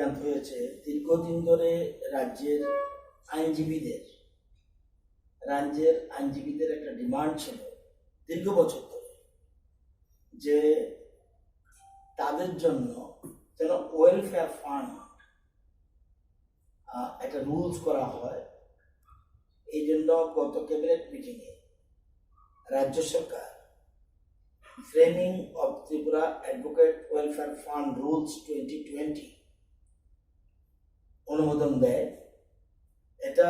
সিদ্ধান্ত হয়েছে দীর্ঘদিন ধরে রাজ্যের আইনজীবীদের একটা ডিমান্ড ছিল দীর্ঘ বছর ধরে যে তাদের জন্য যেন ওয়েলফেয়ার ফান্ড একটা রুলস করা হয়। এই জন্য গত ক্যাবিনেট মিটিংয়ে রাজ্য সরকার framing of Tripura advocate welfare fund rules 2020 অনুমোদন দেয়। এটা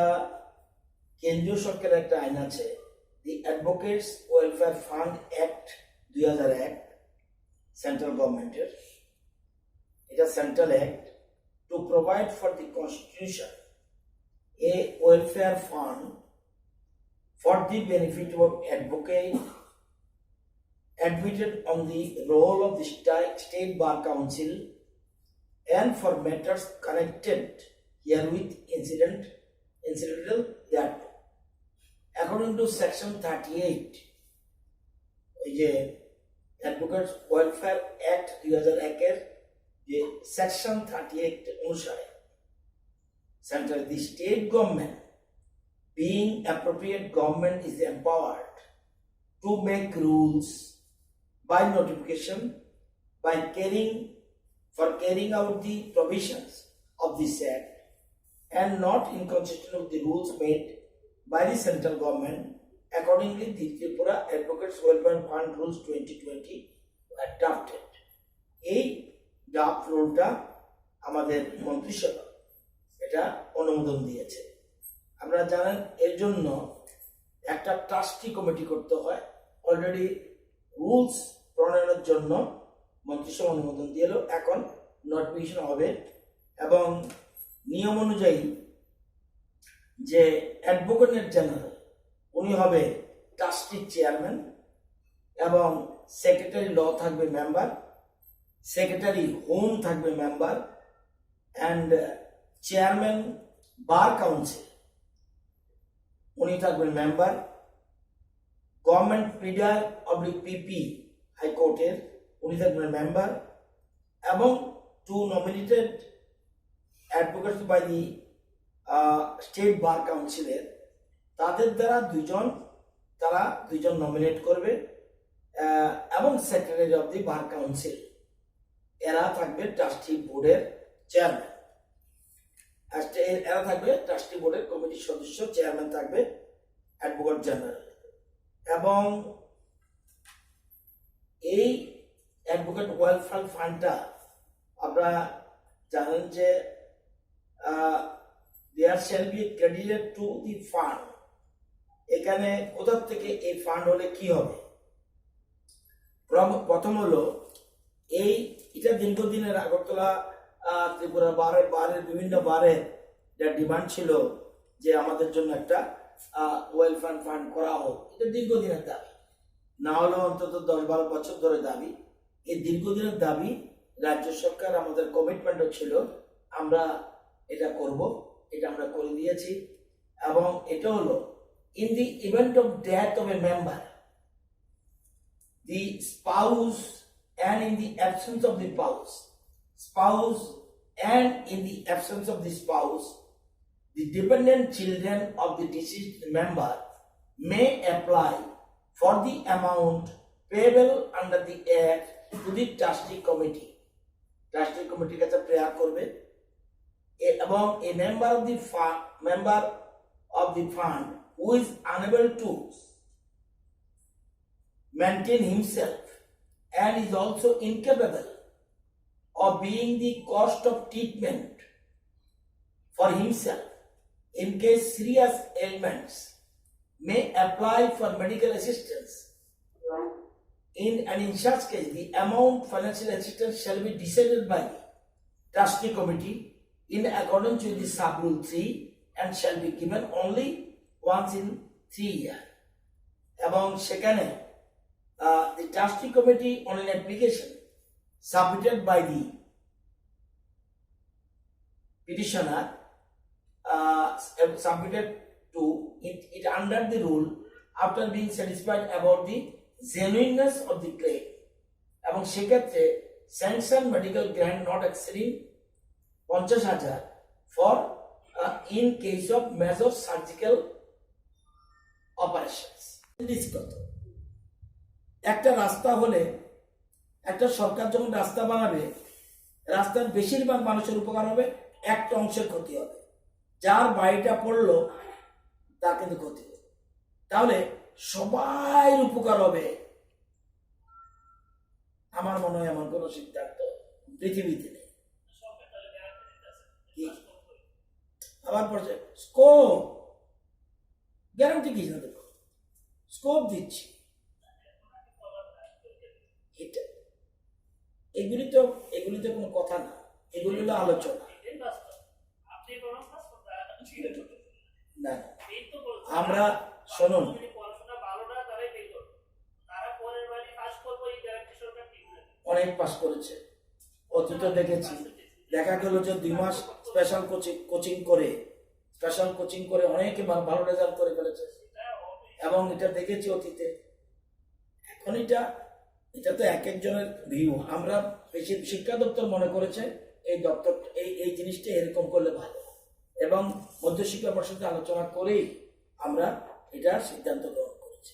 কেন্দ্রীয় সরকারের একটা আইন আছে, the advocates welfare fund act 2001 central গভর্নমেন্টের। এটা central act to provide for the constitution a welfare fund for the benefit of advocate admitted on the role of the State Bar Council and for matters connected herewith incidental thereto. According to Section 38, যে Advocates Welfare Act 2001 যে Section 38 অনুসারে Central the state government being appropriate government is empowered to make rules by notification by carrying out the provisions of this act and not inconsistent with the rules made by the central government. Accordingly, the Tripura Advocates Welfare Fund Rules 2020 were drafted. এই draft রুলটা আমাদের মন্ত্রিসভা এটা অনুমোদন দিয়েছে। আপনারা জানেন এর জন্য একটা ট্রাস্টি কমিটি করতে হয়। অলরেডি রুলস প্রণয়নের জন্য মন্ত্রিসভা অনুমোদন দিল, এখন নোটিফিকেশন হবে এবং নিয়ম অনুযায়ী যে অ্যাডভোকেট জেনারেল উনি হবে ট্রাস্টির চেয়ারম্যান এবং সেক্রেটারি ল থাকবে মেম্বার, সেক্রেটারি হোম থাকবে member and chairman bar council উনি থাকবেন মেম্বার, গভর্নমেন্ট প্রিডার অবলিক পিপি হাইকোর্টের উনি থাকবেন মেম্বার এবং two nominated advocates by the state bar কাউন্সিলের তাদের দ্বারা তারা দুইজন নমিনেট করবে এবং secretary of the bar council এরা থাকবে ট্রাস্টি বোর্ডের চেয়ারম্যান। এরা থাকবে ট্রাস্টি বোর্ডের কমিটির সদস্য, চেয়ারম্যান থাকবে অ্যাডভোকেট জেনারেল। এবং এই অ্যাডভোকেট ওয়েলফেয়ার ফান্ডটা আপনারা জানেন যে there shall be credited to the fund. এখানে কোথা থেকে এই ফান্ড হলে কি হবে? প্রথম হলো এটা দীর্ঘদিনের আগরতলা ত্রিপুরা বারের বিভিন্ন বারের যা ডিমান্ড ছিল যে আমাদের জন্য একটা ওয়েলফেয়ার ফান্ড করা হোক। এটা দীর্ঘদিনের দাবি, না হলেও অন্তত 10-12 বছর ধরে দাবি। এই দীর্ঘদিনের দাবি রাজ্য সরকার আমাদের কমিটমেন্টও ছিল আমরা এটা করব, এটা আমরা করে দিয়েছি। এবং এটা হলো in the event of death of a member, the spouse and in the absence of the spouse and in the absence of the spouse, the dependent children of the deceased member may apply for the amount payable under the act to the trustee committee. Trustee committee কাছে prayer করবে এবং a member of the fund who is unable to maintain himself and is also incapable of being the cost of treatment for himself in case serious ailments may apply for medical assistance. In such case, the amount financial assistance shall be decided by the trustee committee in accordance with the sub-rule 3 and shall be given only once in 3 years. এবং সেখানে the trustee committee on an application submitted by the petitioner submitted to it under the rule after being satisfied about the genuineness of the claim এবং সেক্ষেত্রে sanction medical grant not exceeding 50,000 for in case of major surgical operations. কত একটা রাস্তা হলে, একটা সরকার যখন রাস্তা বানাবে, রাস্তার বেশিরভাগ মানুষের উপকার হবে, একটা অংশের ক্ষতি হবে। যার বাড়িটা পড়লো তার কিন্তু ক্ষতি হবে। তাহলে সবাই উপকার হবে। আমার মনে হয় এমন কোন সিদ্ধান্ত পৃথিবীতে নেই। আবার পড়ছে স্কোপ, গ্যারান্টি কি না দেবো, স্কোপ দিচ্ছি। এটা এগুলিতে কোনো কথা না, এগুলি হলো আলোচনা। না, আমরা শুনুন, অনেক পাস করেছে, অতীত দেখেছি। দেখা গেল যে 2 মাস স্পেশাল কোচিং করে অনেকে ভালো রেজাল্ট করে ফেলেছে, এবং এটা দেখেছি অতীতে। এখন এটা তো এক একজনের ভিউ। আমরা বেশি শিক্ষা দপ্তর মনে করেছে এই জিনিসটা এরকম করলে ভালো, এবং মধ্যশিক্ষা পর্ষদে আলোচনা করেই আমরা এটা সিদ্ধান্ত গ্রহণ করেছি।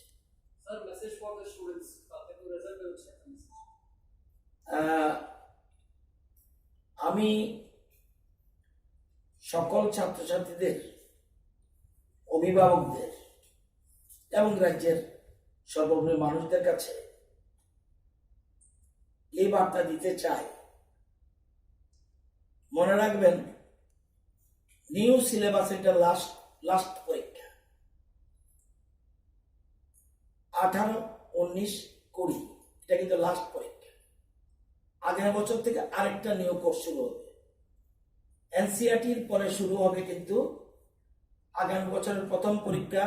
আমি সকল ছাত্রছাত্রীদের, অভিভাবকদের এবং রাজ্যের সর্বোপরি মানুষদের কাছে এই বার্তা দিতে চাই, মনে রাখবেন নিউ সিলেবাস এটা লাস্ট পরীক্ষা। 18, 19, 20 এটা কিন্তু লাস্ট পরীক্ষা। আগামী বছর থেকে আরেকটা নিউ কোর্স শুরু হবে। এনসিইআরটির পরে শুরু হবে কিন্তু আগামী বছরের প্রথম পরীক্ষা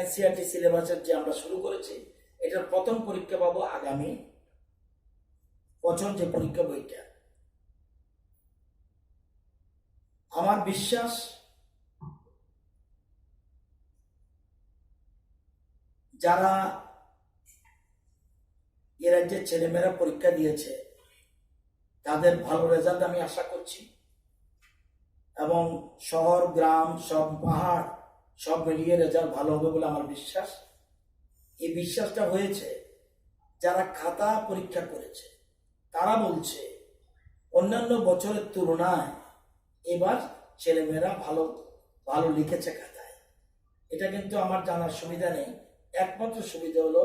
এনসিইআরটি সিলেবাসের যে আমরা শুরু করেছি, এটার প্রথম পরীক্ষা পাবো আগামী বছর, যে পরীক্ষা বইটা। আমার বিশ্বাস যারা এ রাজ্যের ছেলেমেয়েরা পরীক্ষা দিয়েছে তাদের ভালো রেজাল্ট আমি আশা করছি, এবং শহর গ্রাম সব পাহাড় সব মিলিয়ে রেজাল্ট ভালো হবে বলে আমার বিশ্বাস। এই বিশ্বাসটা হয়েছে যারা খাতা পরীক্ষা করেছে, তারা বলছে অন্যান্য বছরের তুলনায় এবার ছেলেমেয়েরা ভালো লিখেছে খাতায়। এটা কিন্তু আমার জানার সুবিধা নেই, একমাত্র সুবিধা হলো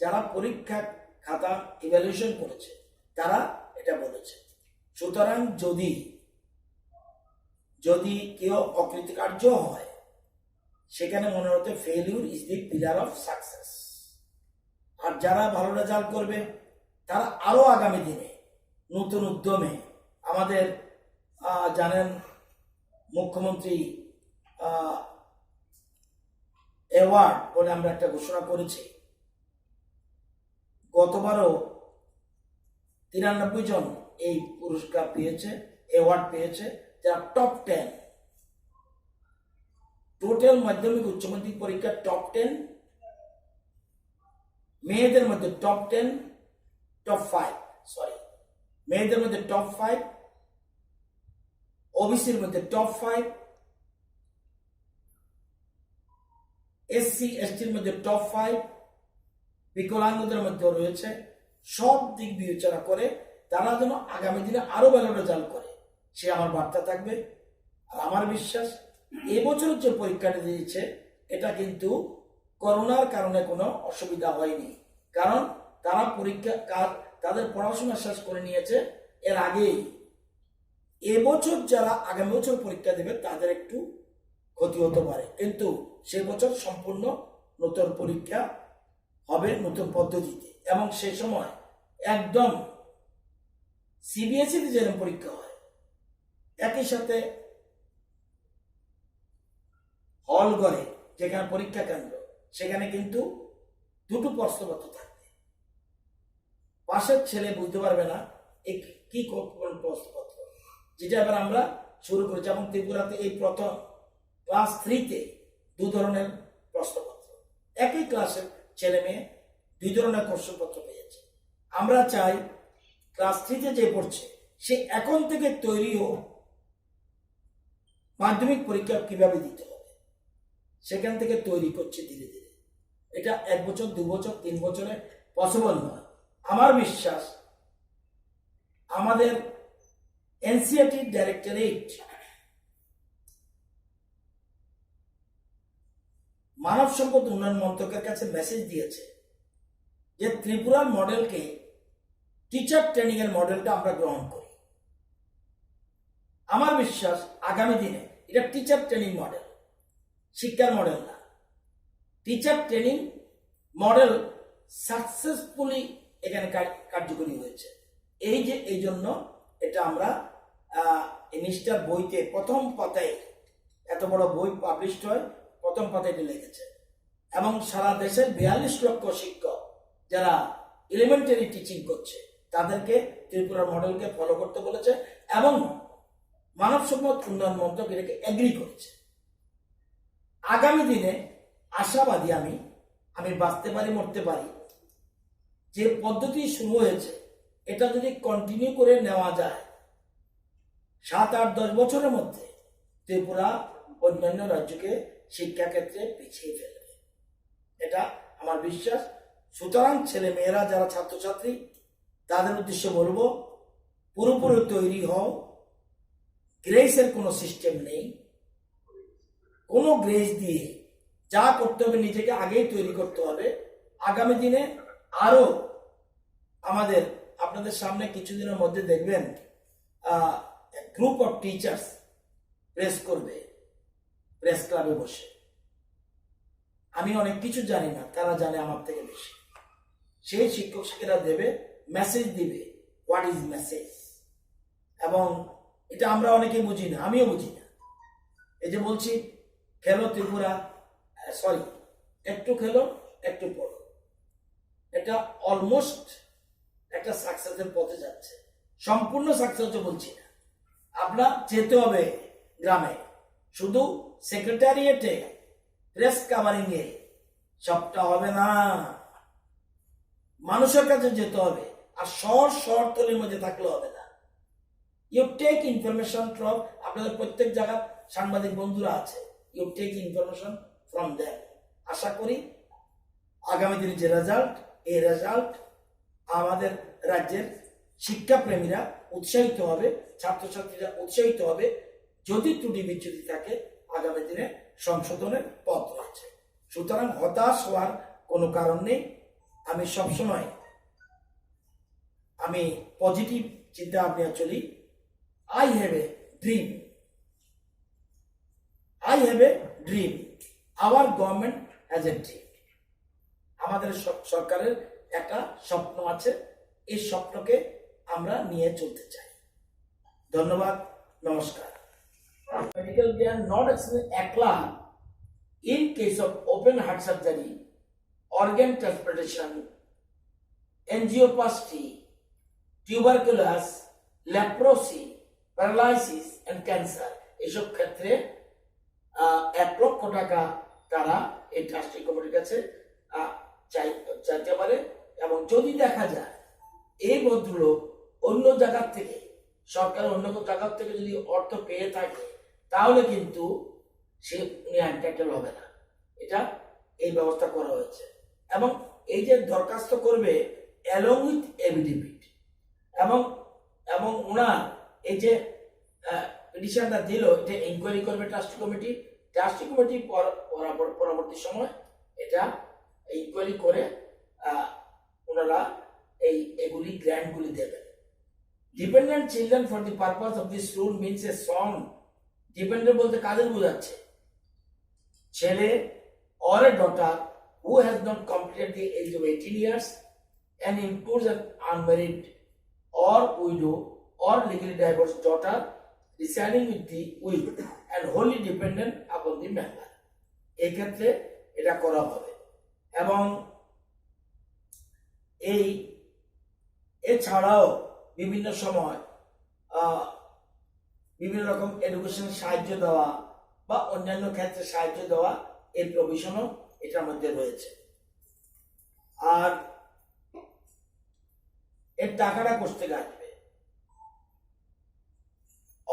যারা পরীক্ষা খাতা ইভ্যালুয়েশন করেছে তারা এটা বলেছে। সুতরাং যদি কেউ অকৃতকার্য হয়, সেখানে মনে হতে failure is the pillar of success. আর যারা ভালো রেজাল্ট করবে তারা আরো আগামী দিনে নতুন উদ্যমে, আমাদের জানেন মুখ্যমন্ত্রী অ্যাওয়ার্ড বলে আমরা একটা ঘোষণা করেছি। গতবারও 93 জন এই পুরস্কার পেয়েছে, অ্যাওয়ার্ড পেয়েছে, যারা টপ 10 টোটাল মাধ্যমিক উচ্চ মাধ্যমিক পরীক্ষার টপ 10, মেয়েদের মধ্যে টপ 5, মেয়েদের মধ্যে টপ 5, ওবিসির মধ্যে টপ 5, এসসি এসটির মধ্যে টপ 5, বিকলাঙ্গদের মধ্যে রয়েছে। সব দিক বিবেচনা করে তারা যেন আগামী দিনে আরো ভালো রেজাল্ট করে, সে আমার বার্তা থাকবে। আর আমার বিশ্বাস এবছর যে পরীক্ষাটা দিয়েছে এটা কিন্তু করোনার কারণে কোনো অসুবিধা হয়নি, কারণ তারা তাদের পড়াশোনা শেষ করে নিয়েছে এর আগেই। এবছর যারা আগামী বছর পরীক্ষা দেবে তাদের একটু ক্ষতি হতে পারে, কিন্তু সে বছর সম্পূর্ণ নতুন পরীক্ষা হবে নতুন পদ্ধতিতে, এবং সেই সময় একদম সিবিএসইতে যেরকম পরীক্ষা হয় একই সাথে হল ঘরে যেখানে পরীক্ষা কেন্দ্র সেখানে কিন্তু দুটো প্রশ্নপত্র থাকবে। পাশের ছেলে বুঝতে পারবে না কি প্রশ্নপত্র, যেটা এবার আমরা শুরু করি। যেমন ত্রিপুরাতে এই প্রথম ক্লাস 3-তে 2 ধরনের প্রশ্নপত্র, একই ক্লাসের ছেলে মেয়ে 2 ধরনের প্রশ্নপত্র পেয়েছে। আমরা চাই ক্লাস 3-তে যে পড়ছে সে এখন থেকে তৈরি হোক মাধ্যমিক পরীক্ষা কিভাবে দিতে হবে সেখান থেকে তৈরি করছে ধীরে ধীরে। এটা 1 বছর 2 বছর 3 বছরে পসিবল নয়। আমার বিশ্বাস আমাদের এনসিইআরটি ডাইরেক্টরেট মানব সম্পদ উন্নয়ন মন্ত্রকের কাছে মেসেজ দিয়েছে যে ত্রিপুরার মডেলকে টিচার ট্রেনিং এর মডেলটা আমরা গ্রহণ করি। আমার বিশ্বাস আগামী দিনে এটা টিচার ট্রেনিং মডেল, শিক্ষার মডেল না, টিচার ট্রেনিং মডেল সাকসেসফুলি এখানে কার্যকরী হয়েছে। এই জন্য এটা আমরা নিষ্ঠার বইতে প্রথম পাতায়, এত বড় বই পাবলিশ হয়, প্রথম পাতায় এটা লিখেছে। এবং সারা দেশের 42 লক্ষ শিক্ষক যারা এলিমেন্টারি টিচিং করছে তাদেরকে ত্রিপুরার মডেলকে ফলো করতে বলেছে এবং মানব সম্পদ উন্নয়ন মন্ত্রক এটাকে এগ্রি করেছে। আগামী দিনে আশাবাদী আমি বাঁচতে পারি মরতে পারি, যে পদ্ধতি শুরু হয়েছে এটা যদি কন্টিনিউ করে নেওয়া যায় 7, 8, 10 বছরের মধ্যে ত্রিপুরা অন্যান্য রাজ্যকে শিক্ষা ক্ষেত্রে পিছিয়ে ফেলবে, এটা আমার বিশ্বাস। সুতরাং ছেলে মেয়েরা যারা ছাত্রছাত্রী তাদের উদ্দেশ্যে বলবো, পুরোপুরি তৈরি হও। গ্রেসের কোনো সিস্টেম নেই, কোনো গ্রেস দিয়ে যা করতে হবে নিজেকে আগেই তৈরি করতে হবে। আগামী দিনে আরো আমাদের আপনাদের সামনে কিছুদিনের মধ্যে দেখবেন গ্রুপ অফ টিচার্স প্রেস করবে প্রেস ক্লাবে বসে। আমি অনেক কিছু জানি না, তারা জানে আমার থেকে বেশি। সেই শিক্ষক শিক্ষিকা দেবে, মেসেজ দিবে, হোয়াট ইজ মেসেজ। এবং এটা আমরা অনেকেই বুঝি না, আমিও বুঝি না। এই যে বলছি খেলো ত্রিপুরা, সরি একটু খেলো একটু পড়ো, এটা অলমোস্ট একটা সাকসেসের পথে যাচ্ছে। সম্পূর্ণ সাকসেস বলছি না, আপনার যেতে হবে গ্রামে, শুধু সেক্রেটারিয়েটে প্রেস কাভারিং এ সবটা হবে না, মানুষের কাছে যেতে হবে। আর শহরতলির মধ্যে থাকলে হবে না। ইউ টেক ইনফরমেশন ফ্রম, আপনাদের প্রত্যেক জায়গায় সাংবাদিক বন্ধুরা আছে, you take information from them. আশা করি আগামী দিনে যে রেজাল্ট, এই রেজাল্ট আমাদের রাজ্যের শিক্ষাপ্রেমীরা উৎসাহিত হবে, ছাত্রছাত্রীরা উৎসাহিত হবে। যদি ত্রুটি বিচ্যুতি থাকে আগামী দিনে সংশোধনের পথ রয়েছে। সুতরাং হতাশ হওয়ার কোনো কারণ নেই। আমি সবসময় পজিটিভ চিন্তা ভাবনা চলি। I have a dream, hour government has a dream. আমাদের সরকারের একটা স্বপ্ন আছে, এই স্বপ্নকে আমরা নিয়ে চলতে চাই। ধন্যবাদ, নমস্কার। মেডিকেল জ্ঞান নট একলা in case of open heart surgery, organ transplantation, angioplasty, tuberculosis, leprosy, paralysis and cancer, এসব ক্ষেত্রে 1 লক্ষ টাকা তারা এই ট্রাস্টি কমিটির কাছে চাইতে পারে। এবং যদি দেখা যায় এই ভদ্রলোক অন্য জায়গার থেকে, সরকার অন্য জায়গার থেকে যদি অর্থ পেয়ে থাকে, তাহলে কিন্তু সে আনটাইটেল হবে না। এটা এই ব্যবস্থা করা হয়েছে। এবং এই যে দরখাস্ত করবে অ্যালং উইথ এফিডেভিট, এবং ওনার এই যে পিটিশনটা দিল, এটা ইনকোয়ারি করবে ট্রাস্টি কমিটি। পরবর্তী সময় এটা ইনকোয়ারি করে ওনারা এগুলি গ্র্যান্টগুলি দেবেন। Dependent children for the purpose of this rule means a song. Dependent বলতে কাদের বোঝাচ্ছে? ছেলে or a daughter who has not completed the age of 18 years and includes an unmarried or widow or legally divorced daughter residing with the will and wholly dependent upon the member. এই ক্ষেত্রে এটা করা হবে। এবং এছাড়াও বিভিন্ন সময় বিভিন্ন রকম এডুকেশন সাহায্য দেওয়া বা অন্যান্য ক্ষেত্রে সাহায্য দেওয়া, এই প্রভিশনও এটার মধ্যে রয়েছে। আর এর টাকাটা কোথা থেকে আসবে?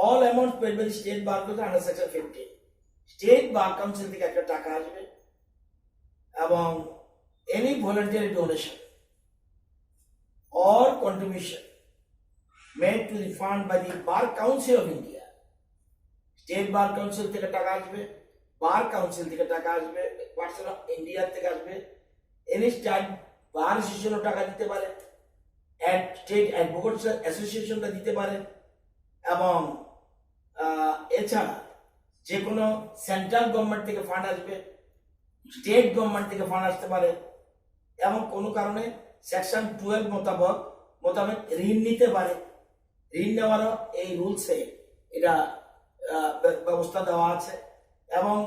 all amount paid by the state bar council under section 15 state bar council থেকে একটা টাকা আসবে এবং any voluntary donation or contribution made to the fund by the Bar Council of India, State Bar Council থেকে টাকা আসবে, Bar Council থেকে টাকা আসবে, পার্সন অফ ইন্ডিয়া থেকে আসবে, any state বার অ্যাসোসিয়েশনও টাকা দিতে পারে, স্টেট অ্যাডভোকেটস অ্যাসোসিয়েশনটা দিতে পারে, এবং এছাড়া যে কোনো সেন্ট্রাল গভর্নমেন্ট থেকে ফান্ড আসবে, স্টেট গভর্নমেন্ট থেকে ফান্ড আসতে পারে, এবং কোনো কারণে সেকশন 12 মোতাবেক ঋণ নিতে পারে। ঋণ নেওয়ারও এই রুলসে এটা ব্যবস্থা দেওয়া আছে, এবং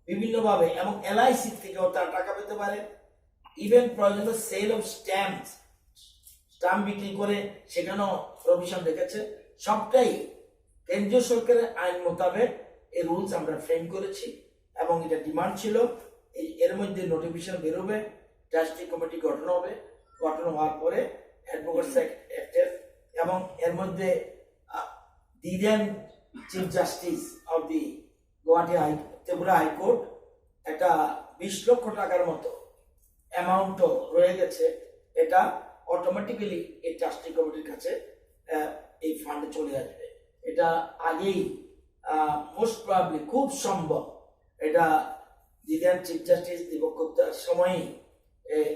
বিভিন্নভাবে এবং এলআইসি থেকেও তার টাকা পেতে পারে। ইভেন প্রয়োজন সেল অফ স্ট্যাম্প বিক্রি করে সেখানেও প্রভিশন রেখেছে। সবটাই কেন্দ্রীয় সরকারের আইন মোতাবেক এই রুলস আমরা ফ্রেম করেছি, এবং এটা ডিমান্ড ছিল এর মধ্যে নোটিফিকেশন বেরোবে, ট্রাস্টি কমিটি গঠন হবে, গঠন হওয়ার পরে অ্যাডভোকেটস অ্যাক্টের এবং এর মধ্যে the then chief justice of the Tripura high court একটা 20 লক্ষ টাকার মতো অ্যামাউন্টও রয়ে গেছে। এটা অটোমেটিক্যালি এই ট্রাস্টি কমিটির কাছে এই ফান্ডে চলে আসবে। এটা আগেই মোস্ট প্রবাবলি খুব সম্ভব এটা দিদান চিফ জাস্টিস দীপক গুপ্তার সময়ই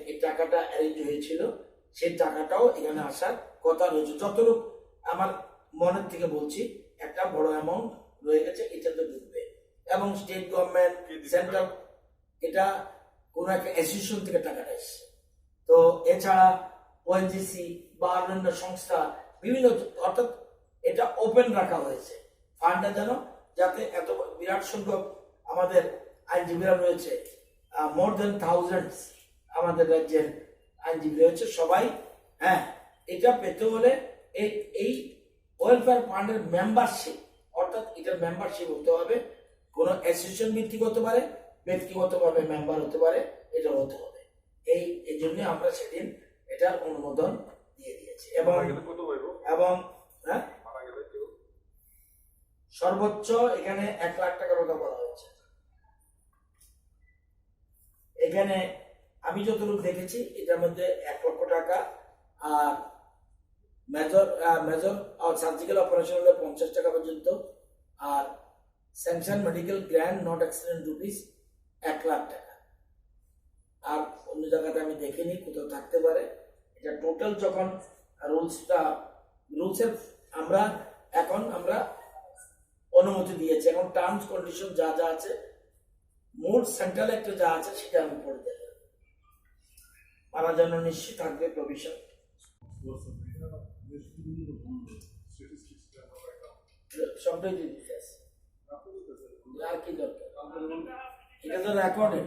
এই টাকাটা অ্যারেঞ্জ হয়েছিল, সেই টাকাটাও এখানে আসার কথা রয়েছে। যতটুকু আমার মনের থেকে বলছি একটা বড় অ্যামাউন্ট রয়ে গেছে, এটা তো ঢুকবে। এবং স্টেট গভর্নমেন্ট সেন্ট্রাল এটা কোনো একটা অ্যাসোসিয়েশন থেকে টাকাটা এসছে। তো এছাড়া ওএনজিসি বা অন্যান্য সংস্থা বিভিন্ন, অর্থাৎ এটা ওপেন রাখা হয়েছে ফান্ডটা, যেন যাতে এত বিরাট সংখ্যক আমাদের আইনজীবীরা রয়েছে, মোর দেন থাউজেন্ডস আমাদের রাজ্যের আইনজীবী রয়েছে, সবাই এটা পেতে হলে এই ওয়েলফেয়ার ফান্ডের মেম্বারশিপ, অর্থাৎ এটার মেম্বারশিপ হতে হবে। কোনো অ্যাসোসিয়েশন ভিত্তিক হতে পারে, ব্যক্তিগতভাবে মেম্বার হতে পারে, এটা হতে হবে। এই জন্য আমরা সেদিন এটার অনুমোদন দিয়ে দিয়েছি। এবং সর্বোচ্চ এখানে 1 লাখ টাকার কথা বলা হয়েছে। এখানে আমি যতটুকু দেখেছি এটার মধ্যে 1 লক্ষ টাকা, আর মেজর সার্জিক্যাল অপারেশন হলে 50 টাকা পর্যন্ত, আর sanction medical grant not accident rupees 1 lakh টাকা। আর অন্য জায়গাতে আমি দেখিনি, কোথাও থাকতে পারে। এটা টোটাল যখন রুলসের আমরা অনুমতি দিয়েছি, এখন টার্মস কন্ডিশন যা যা আছে, মোট সেন্ট্রাল একটা যা আছে সেটা আমি পড়ে দেব। মারা যেন নিশ্চিত থাকবে প্রভিশন। সবটাই দিয়ে দিতে আছে, আর কি দরকার? এটা তো রেকর্ডেড,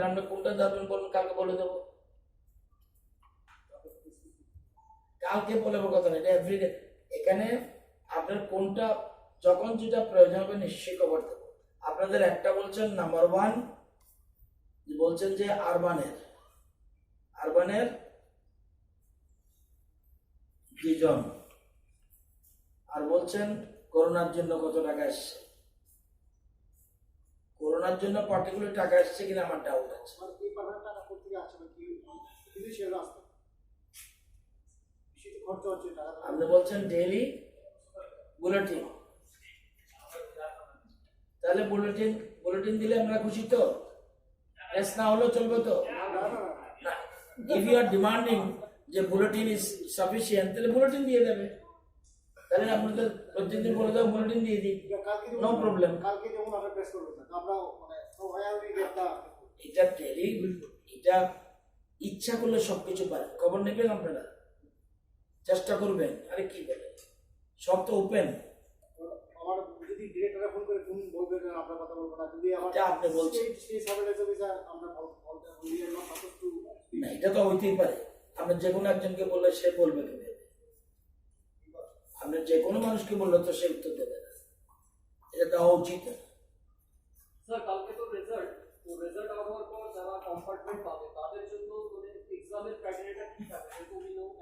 আমরা কোনটা যাবেন বলুন, কালকে বলে দেবো। কালকে বলে কথা না, এটা এভরিডে। এখানে আপনার কোনটা যখন যেটা প্রয়োজন হবে নিশ্চয়ই খবর দেবো। আপনাদের একটা বলছেন নাম্বার 1 বলছেন যে আরবানের 2 জন, আর বলছেন করোনার জন্য কত টাকা এসছে। করোনার জন্য পার্টিকুলার টাকা এসছে কিনা আমার ডাউট আছে। আপনি বলছেন ডেইলি বুলেটিন, তাহলে বুলেটিন দিলে আমরা খুশি তো? এস না হলেও চলবে তো? না, ইফ ইউ আর ডিমান্ডিং যে বুলেটিন ইজ সাফিসিয়েন্ট, তাহলে বুলেটিন দিয়ে দেবে। তাহলে আপনাদের প্রত্যেকদিন বলে দেবো বুলেটিন দিয়ে দিই, নো প্রবলেম। এটা ডেইলি, এটা ইচ্ছা করলে সবকিছু পারে। খবর নেবেন আপনারা, চেষ্টা করবেন। আরে কি বলে, সব তো ওপেন। আপনি বলছেন না, এটা তো হইতেই পারে। আপনি যে কোনো একজনকে বললে সে বলবে কি? আপনি যে কোনো মানুষকে বললে তো সে উত্তর দেবে না, এটা দেওয়া উচিত। কালকে তো রেজাল্ট হওয়ার পর যারা কম্পার্টমেন্ট পাবে তাদের জন্য এক্সামের ক্রাইটেরিয়াটা কি থাকবে?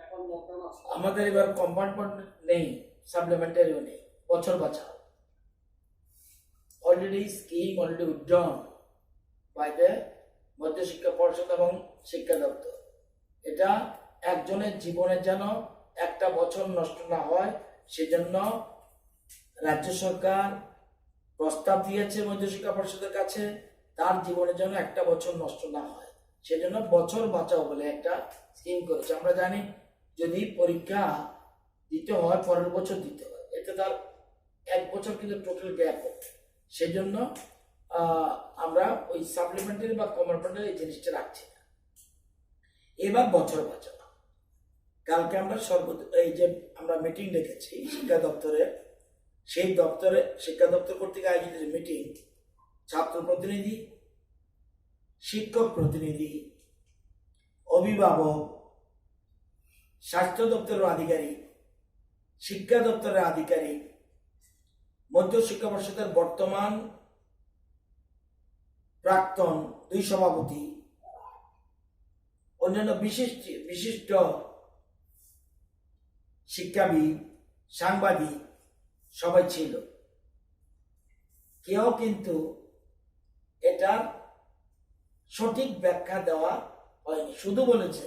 এখন লকডাউন আছে, আমাদের এবার কম্পার্টমেন্ট নেই, সাপ্লিমেন্টারি নেই, বছর বাঁচাও। Already scheme already withdrawn by the Madhyashiksha Parshad এবং শিক্ষা দপ্তর। এটা একজনের জীবনে যেন একটা বছর নষ্ট না হয় সেজন্য রাজ্য সরকার প্রস্তাব দিয়েছে মধ্যশিক্ষা পর্ষদের কাছে, তার জীবনে যেন একটা বছর নষ্ট না হয় সেজন্য বছর বাঁচাও বলে একটা স্কিম করেছে। আমরা জানি যদি পরীক্ষা দিতে হয় পরের বছর দিতে হয়, এতে তার এক বছর কিন্তু টোটাল গ্যাপ হবে। সেজন্য আমরা ওই সাপ্লিমেন্টারি বা কমার্পেন্টারি এই জিনিসটা রাখছি না। এবার বছর বাঁচাও। কালকে আমরা এই যে আমরা মিটিং ডেকেছি শিক্ষা দপ্তরে, সেই দপ্তরে শিক্ষা দপ্তর কর্তৃক আয়োজিত মিটিং, ছাত্র প্রতিনিধি, শিক্ষক প্রতিনিধি, অভিভাবক, স্বাস্থ্য দপ্তরের আধিকারিক, শিক্ষা দপ্তরের আধিকারিক, মধ্য শিক্ষা পর্ষদের বর্তমান প্রাক্তন 2 সভাপতি, অন্যান্য বিশিষ্ট শিক্ষাবিদ, সাংবাদিক সবাই ছিল। কেউ কিন্তু এটার সঠিক ব্যাখ্যা দেওয়া হয়নি, শুধু বলেছে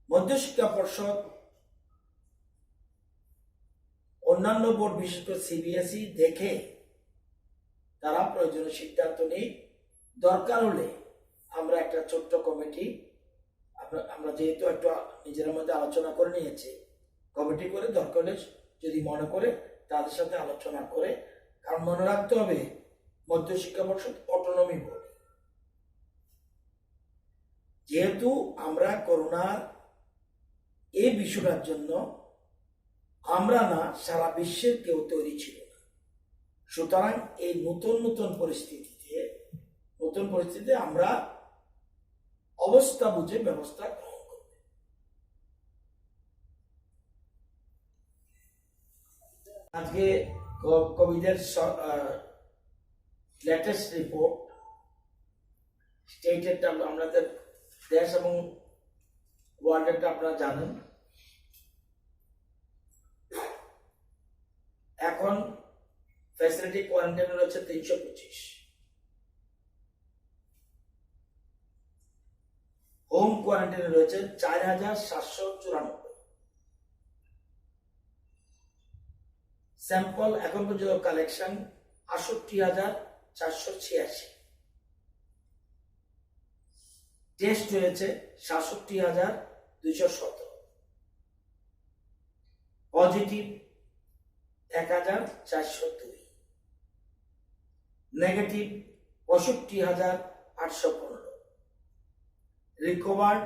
মধ্যশিক্ষা পর্ষদ অন্যান্য বোর্ড বিশেষ করে সিবিএসই দেখে তারা প্রয়োজনীয় সিদ্ধান্ত নেই, দরকার হলে আমরা একটা ছোট্ট কমিটি, আমরা যেহেতু একটু নিজের মধ্যে আলোচনা করে নিয়েছি, কমিটি করে দরকার হলে যদি মনে করে তাদের সাথে আলোচনা করে, কারণ মনে রাখতে হবে মধ্যশিক্ষা পর্ষদ অটোনমি বোর্ড। যেহেতু আমরা করোনার এই বিষয়টার জন্য আমরা না, সারা বিশ্বের কেউ তৈরি ছিল না, সুতরাং এই নতুন পরিস্থিতিতে আমরা অবস্থা বুঝে ব্যবস্থা গ্রহণ করব। আজকে কোভিডের লেটেস্ট রিপোর্ট স্টেটেরটা আমাদের দেশ এবং ওয়ার্ল্ডেরটা আপনারা জানেন। এখন ফ্যাসিলিটি কোয়ারেন্টাইনে রয়েছে 325, হোম কোয়ারেন্টাইনে রয়েছে 4794, স্যাম্পল এখন পর্যন্ত কালেকশন 68,486, টেস্ট হয়েছে 67,217, positive 1,402, negative 65,815, recovered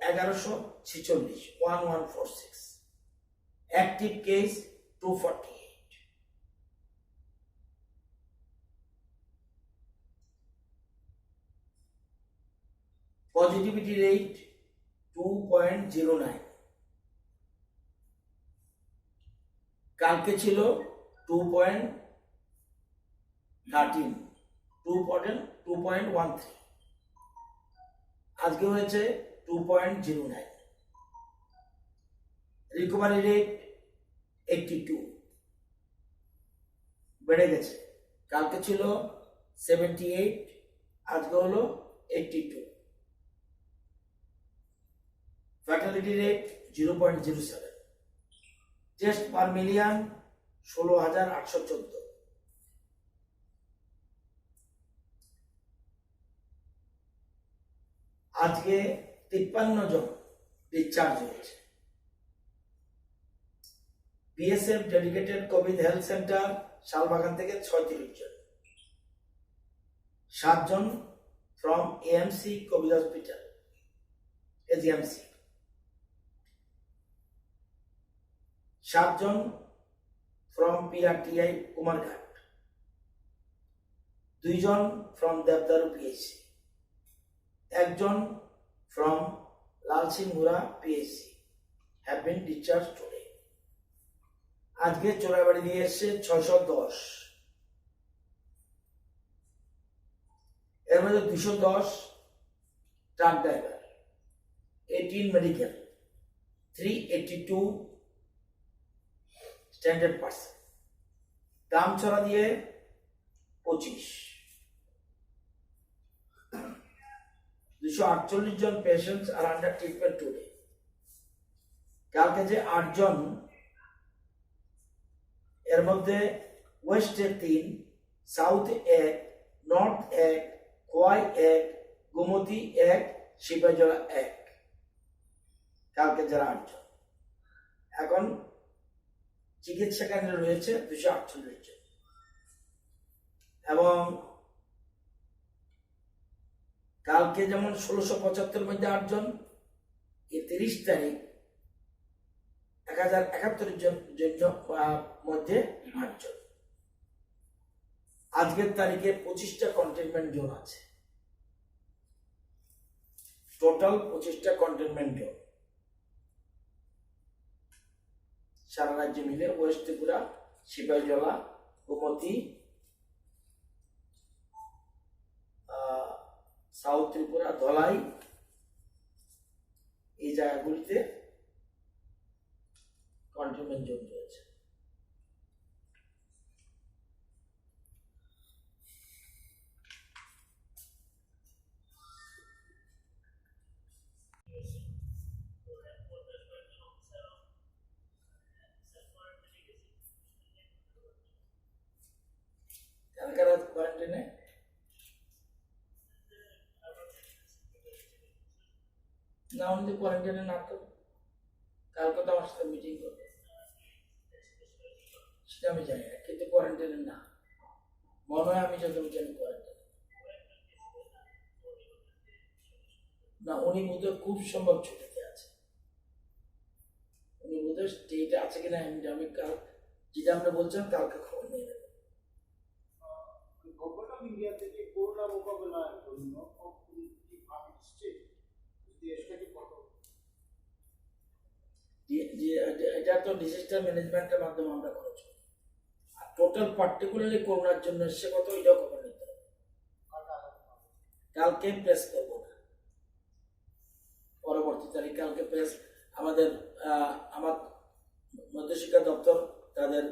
1146, 1146, active case 248। Positivity rate 2.09, কালকে ছিল 2.13, 2.13, আজকে হয়েছে 2.09। রিকভারি রেট 82, বেড়ে গেছে, কালকে ছিল 78, আজকে হলো 82। Fatality rate 0.07, test per million 16,814, আজকে 53 জন ডিসচার্জ হয়েছে। BSF dedicated covid health centre Salbagan থেকে 36 জন, 7 জন from AMC covid hospital AGMC, 7 জন ফ্রম পিআরটিআই কুমারঘাট, 2 জন ফ্রম দেবদারু পিএইচসি, 1 জন from Lalsinghura PHC have been discharge today. আজকে চোরাবাড়ি দিয়ে এসছে 610, এর মধ্যে 210 ট্রাক ড্রাইভার, 18 মেডিকেল, 382 100%। দামছড়া দিয়ে 25। 248 জন পেশেন্টস আর আন্ডার ট্রিটমেন্ট টুডে। কালকে যে 8 জন, এর মধ্যে ওয়েস্টে 3, সাউথ 1, নর্থ 1, খোয়াই 1, গোমতী 1, সিপাহীজলা 1। কালকে যারা 8 জন, এখন চিকিৎসা কেন্দ্রে রয়েছে 248 জন। এবং কালকে যেমন 1675 মধ্যে 8 জন, এই 30 তারিখ 1071 জন মধ্যে 8 জন। আজকের তারিখে 25টা কন্টেনমেন্ট জোন আছে, টোটাল 25টা কন্টেনমেন্ট জোন সারা রাজ্যে মিলে। ওয়েস্ট ত্রিপুরা, সিপাহীজলা, গোমতী, সাউথ ত্রিপুরা, ধলাই, এই জায়গাগুলিতে কন্টেনমেন্ট জোন রয়েছে। কারা কোয়ারেন্টাইনে? না, উনি কোয়ারেন্টাইনে না তো, কালকে তো আমার সাথে মিটিং করবে, সেটা আমি জানি না, কিন্তু কোয়ারেন্টাইনে না মনে হয়, আমি যত জানি কোয়ারেন্টাইনে না। উনি বোধহয় খুব সম্ভব ছুটিতে আছে, উনি বোধহয় স্টেটে আছে কিনা আমি কাল যেটা আমরা বলছেন কালকে খবর নিয়ে নেব। গভর্নমেন্ট অফ ইন্ডিয়া থেকে করোনা মোকাবেলার জন্য এটা তো ডিজাস্টার ম্যানেজমেন্টের মাধ্যমে আমরা খরচ করি, আর টোটাল পার্টিকুলারলি করোনার জন্য এসে কত এটাও খবর নিতে হবে। কালকে প্রেস করবো না, পরবর্তী তারিখ কালকে প্রেস আমাদের আমার মধ্যশিক্ষা দপ্তর তাদের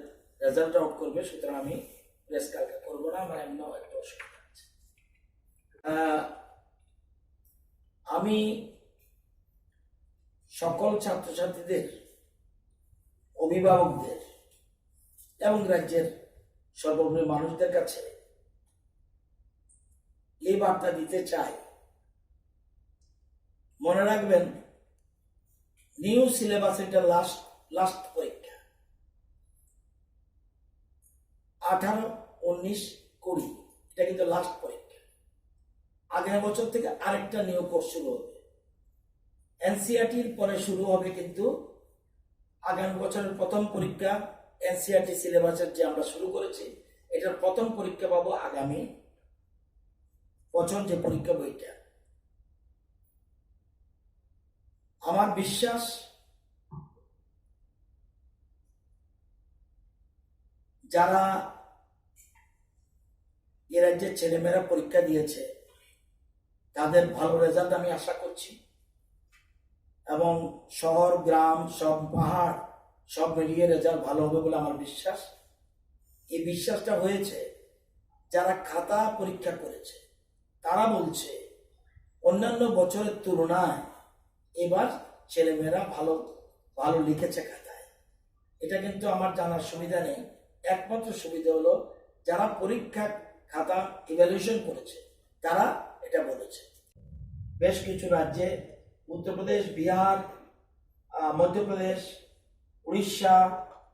রেজাল্ট আউট করবে, সুতরাং আমি প্রেস কালকে করবো না, আমার এমন একটা অসুবিধা আছে। আমি সকল ছাত্রছাত্রীদের, অভিভাবকদের এবং রাজ্যের সর্বোপরি মানুষদের কাছে এই বার্তা দিতে চাই, মনে রাখবেন নিউ সিলেবাস, এটা লাস্ট পরীক্ষা 18, 19, 20, এটা কিন্তু লাস্ট পরীক্ষা। আগামী বছর থেকে আরেকটা নিউ কোর্স শুরু হবে, এনসিইআরটির পরে শুরু হবে, কিন্তু আগামী বছরের প্রথম পরীক্ষা এনসিইআরটি সিলেবাসের যে আমরা শুরু করেছি, এটার প্রথম পরীক্ষা পাবো আগামী বছর, যে পরীক্ষা বইটা। আমার বিশ্বাস যারা এ রাজ্যের ছেলেমেয়েরা পরীক্ষা দিয়েছে তাদের ভালো রেজাল্ট আমি আশা করছি, এবং শহর গ্রাম সব পাহাড় সব মিলিয়ে রেজাল্ট ভালো হবে বলে আমার বিশ্বাস। এই বিশ্বাসটা হয়েছে যারা খাতা পরীক্ষা করেছে, তারা বলছে অন্যান্য বছরের তুলনায় এবার ছেলেমেয়েরা ভালো ভালো লিখেছে খাতায়। এটা কিন্তু আমার জানার সুবিধা নেই, একমাত্র সুবিধা হলো যারা পরীক্ষা খাতা ইভ্যালুয়েশন করেছে তারা এটা বলেছে। বেশ কিছু রাজ্যে উত্তরপ্রদেশ, বিহার, মধ্যপ্রদেশ, উড়িষ্যা,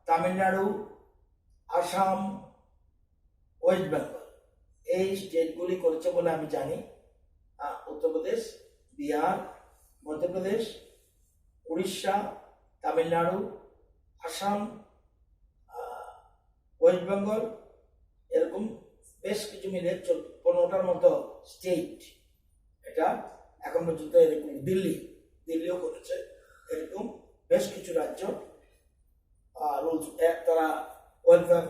তামিলনাড়ু, আসাম, ওয়েস্ট বেঙ্গল, এই স্টেটগুলি করেছে বলে আমি জানি। উত্তরপ্রদেশ, বিহার, মধ্যপ্রদেশ, উড়িষ্যা, তামিলনাড়ু, আসাম, ওয়েস্ট বেঙ্গল, এরকম বেশ কিছু মিলে 15টার মতো স্টেট এটা এখন পর্যন্ত, এরকম দিল্লিও করেছে, এরকম বেশ কিছু রাজ্য রুলস তারা ওয়েলফেয়ার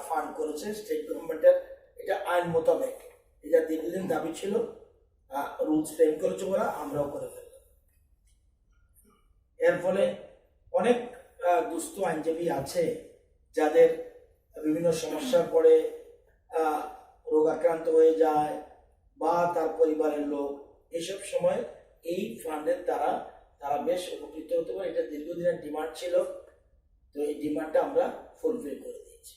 ফান্ড করেছে স্টেট গভর্নমেন্টের। এটা আইন মোতাবেক, এটা দীর্ঘদিন দাবি ছিল, রুলস ফ্রেম করেছে ওরা, আমরাও করে ফেললাম। এর ফলে অনেক দুস্থ আইনজীবী আছে যাদের বিভিন্ন সমস্যার পরে রোগাক্রান্ত হয়ে যায় বা তার পরিবারের লোক, এইসব সময় এই ফান্ডের দ্বারা তারা বেশ উপকৃত হতে পারে। এটা দীর্ঘদিনের ডিমান্ড ছিল, তো এই ডিমান্ডটা আমরা ফুলফিল করে দিয়েছি।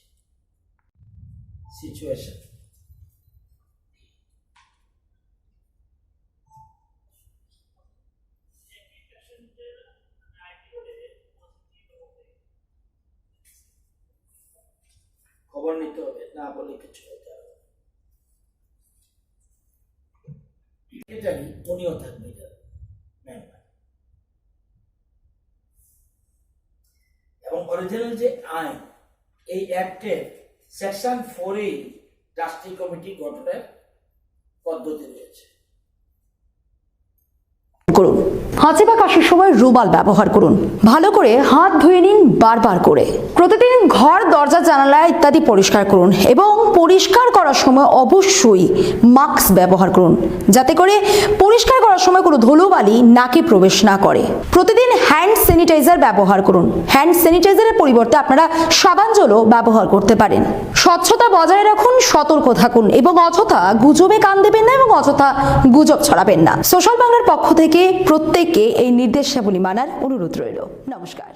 সিচুয়েশন খবর নিতে হবে, না বলে কিছু হতে হবে। এটাই উনিও থাকবে, এটা মেম্বার। এবং অরিজিনাল যে আইন, এই অ্যাক্টের সেকশন 4 ট্রাস্টি কমিটি গঠনের পদ্ধতি রয়েছে। করুন। হাঁচি বা কাশির সময় রুমাল ব্যবহার করুন। ভালো করে হাত ধুয়ে নিন বারবার করে। প্রতিদিন ঘর, দরজা, জানালা ইত্যাদি পরিষ্কার করুন এবং পরিষ্কার করার সময় অবশ্যই মাস্ক ব্যবহার করুন, যাতে করে পরিষ্কার করার সময় কোনো ধুলোবালি নাকে প্রবেশ না করে। প্রতিদিন হ্যান্ড স্যানিটাইজার ব্যবহার করুন। হ্যান্ড স্যানিটাইজারের পরিবর্তে আপনারা সাবান জলও ব্যবহার করতে পারেন। স্বচ্ছতা বজায় রাখুন, সতর্ক থাকুন এবং অযথা গুজবে কান দেবেন না এবং অযথা গুজব ছড়াবেন না। সোশ্যাল বাংলার পক্ষ থেকে প্রত্যেককে এই নির্দেশাবলী মানার অনুরোধ রইল। নমস্কার।